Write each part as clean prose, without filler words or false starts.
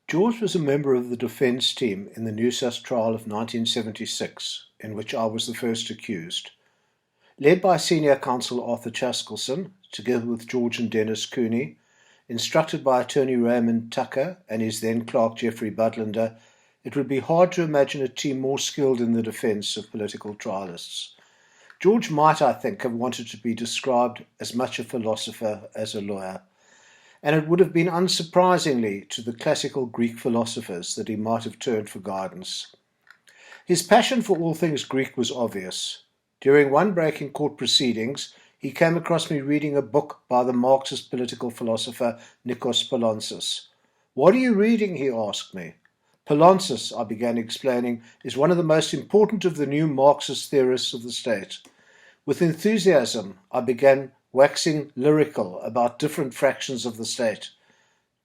George was a member of the defence team in the New South trial of 1976, in which I was the first accused. Led by senior counsel Arthur Chaskelson, together with George and Dennis Cooney, instructed by attorney Raymond Tucker and his then clerk Geoffrey Butlander, it would be hard to imagine a team more skilled in the defence of political trialists. George might, I think, have wanted to be described as much a philosopher as a lawyer, and it would have been unsurprisingly to the classical Greek philosophers that he might have turned for guidance. His passion for all things Greek was obvious. During one break in court proceedings, he came across me reading a book by the Marxist political philosopher Nikos Poulantzas. "What are you reading?" he asked me. "Poulantzas," I began explaining, "is one of the most important of the new Marxist theorists of the state." With enthusiasm, I began waxing lyrical about different fractions of the state.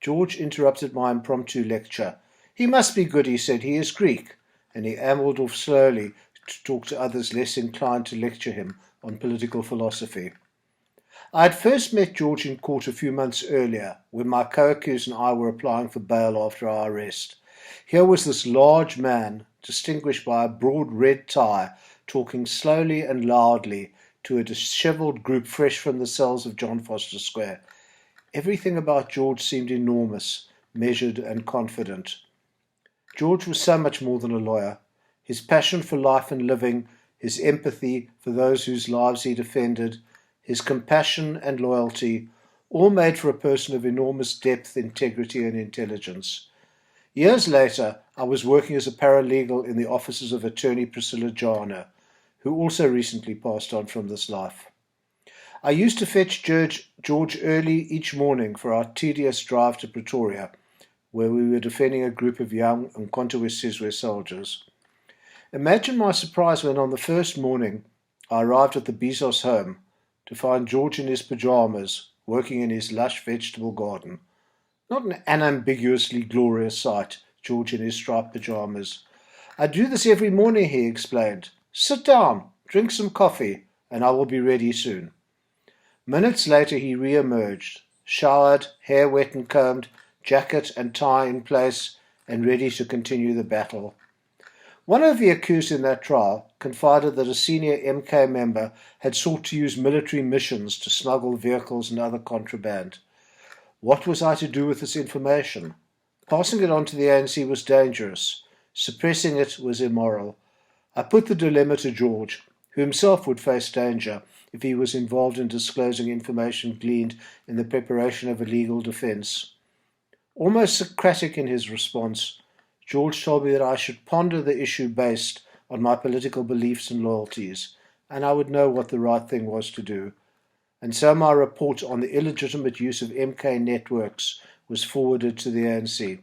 George interrupted my impromptu lecture. "He must be good," he said. "He is Greek." And he ambled off slowly to talk to others less inclined to lecture him on political philosophy. I had first met George in court a few months earlier, when my co-accused and I were applying for bail after our arrest. Here was this large man, distinguished by a broad red tie, talking slowly and loudly to a dishevelled group fresh from the cells of John Foster Square. Everything about George seemed enormous, measured and confident. George was so much more than a lawyer. His passion for life and living, his empathy for those whose lives he defended, his compassion and loyalty, all made for a person of enormous depth, integrity and intelligence. Years later, I was working as a paralegal in the offices of attorney Priscilla Jana, who also recently passed on from this life. I used to fetch George early each morning for our tedious drive to Pretoria, where we were defending a group of young Umkhonto we soldiers. Imagine my surprise when on the first morning I arrived at the Bizos home to find George in his pyjamas, working in his lush vegetable garden. Not an unambiguously glorious sight, George in his striped pyjamas. "I do this every morning," he explained. "Sit down, drink some coffee, and I will be ready soon." Minutes later he re-emerged, showered, hair wet and combed, jacket and tie in place, and ready to continue the battle. One of the accused in that trial confided that a senior MK member had sought to use military missions to smuggle vehicles and other contraband. What was I to do with this information? Passing it on to the ANC was dangerous. Suppressing it was immoral. I put the dilemma to George, who himself would face danger if he was involved in disclosing information gleaned in the preparation of a legal defence. Almost Socratic in his response, George told me that I should ponder the issue based on my political beliefs and loyalties, and I would know what the right thing was to do. And so my report on the illegitimate use of MK networks was forwarded to the ANC.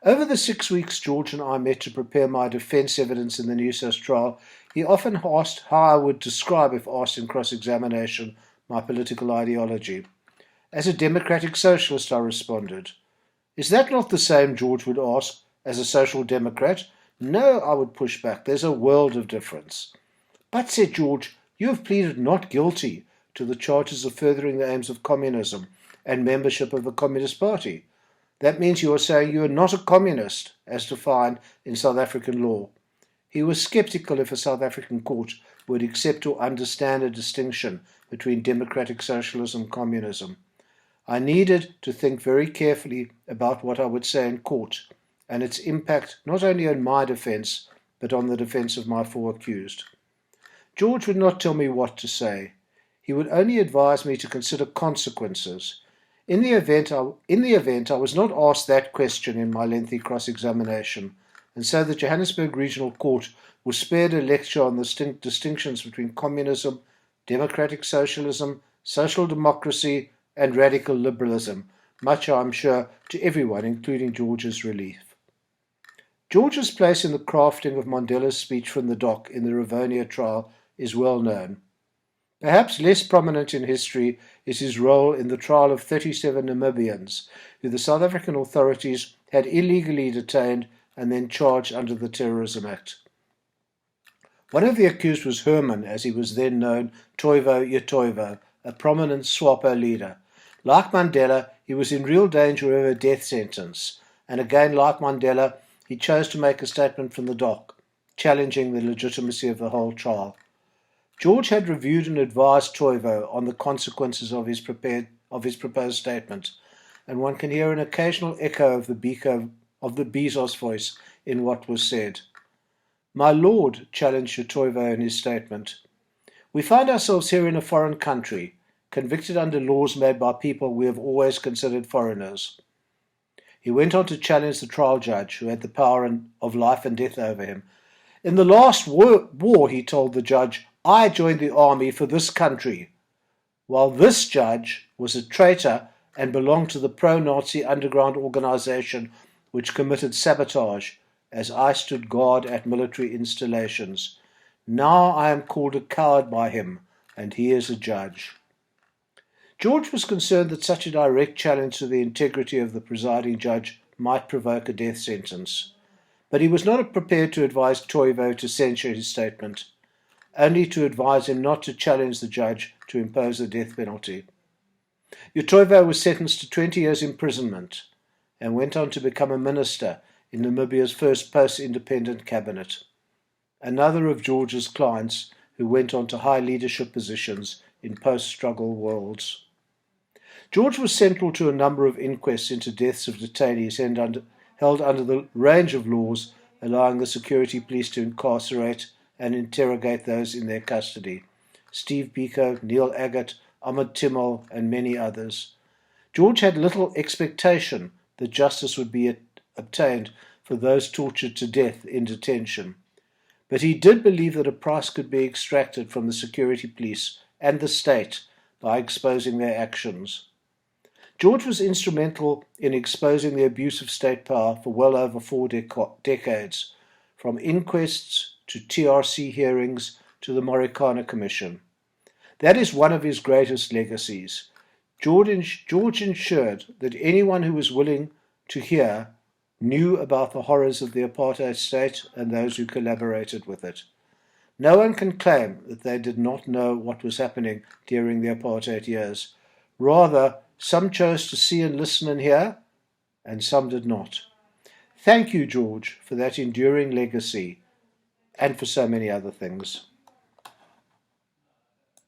Over the 6 weeks George and I met to prepare my defence evidence in the New South trial, he often asked how I would describe, if asked in cross-examination, my political ideology. "As a democratic socialist," I responded. "Is that not the same," George would ask, "as a social democrat?" "No," I would push back, "there's a world of difference." "But," said George, "you have pleaded not guilty to the charges of furthering the aims of communism and membership of a communist party. That means you are saying you are not a communist, as defined in South African law." He was sceptical if a South African court would accept or understand a distinction between democratic socialism and communism. I needed to think very carefully about what I would say in court, and its impact not only on my defence, but on the defence of my four accused. George would not tell me what to say. He would only advise me to consider consequences. In the event I was not asked that question in my lengthy cross-examination, and so the Johannesburg Regional Court was spared a lecture on the distinctions between communism, democratic socialism, social democracy, and radical liberalism, much, I am sure, to everyone, including George's relief. George's place in the crafting of Mandela's speech from the dock in the Rivonia trial is well known. Perhaps less prominent in history is his role in the trial of 37 Namibians, who the South African authorities had illegally detained and then charged under the Terrorism Act. One of the accused was Herman, as he was then known, Toivo Yetoivo, a prominent SWAPO leader. Like Mandela, he was in real danger of a death sentence, and again, like Mandela, he chose to make a statement from the dock, challenging the legitimacy of the whole trial. George had reviewed and advised Toivo on the consequences of his proposed statement, and one can hear an occasional echo of the Bizos voice in what was said. "My lord," challenged Toivo in his statement, "we find ourselves here in a foreign country, convicted under laws made by people we have always considered foreigners." He went on to challenge the trial judge, who had the power of life and death over him. "In the last war," he told the judge, "I joined the army for this country, while this judge was a traitor and belonged to the pro-Nazi underground organization which committed sabotage as I stood guard at military installations. Now I am called a coward by him, and he is a judge." George was concerned that such a direct challenge to the integrity of the presiding judge might provoke a death sentence, but he was not prepared to advise Toivo to censure his statement, only to advise him not to challenge the judge to impose the death penalty. Toivo was sentenced to 20 years imprisonment and went on to become a minister in Namibia's first post-independent cabinet, another of George's clients who went on to high leadership positions in post-struggle worlds. George was central to a number of inquests into deaths of detainees held under the range of laws allowing the security police to incarcerate and interrogate those in their custody. Steve Biko, Neil Agate, Ahmed Timmel, and many others. George had little expectation that justice would be obtained for those tortured to death in detention, but he did believe that a price could be extracted from the security police and the state by exposing their actions. George was instrumental in exposing the abuse of state power for well over 4 decades, from inquests to TRC hearings to the Marikana Commission. That is one of his greatest legacies. George ensured that anyone who was willing to hear knew about the horrors of the apartheid state and those who collaborated with it. No one can claim that they did not know what was happening during the apartheid years. Rather, some chose to see and listen and hear, and some did not. Thank you, George, for that enduring legacy, and for so many other things.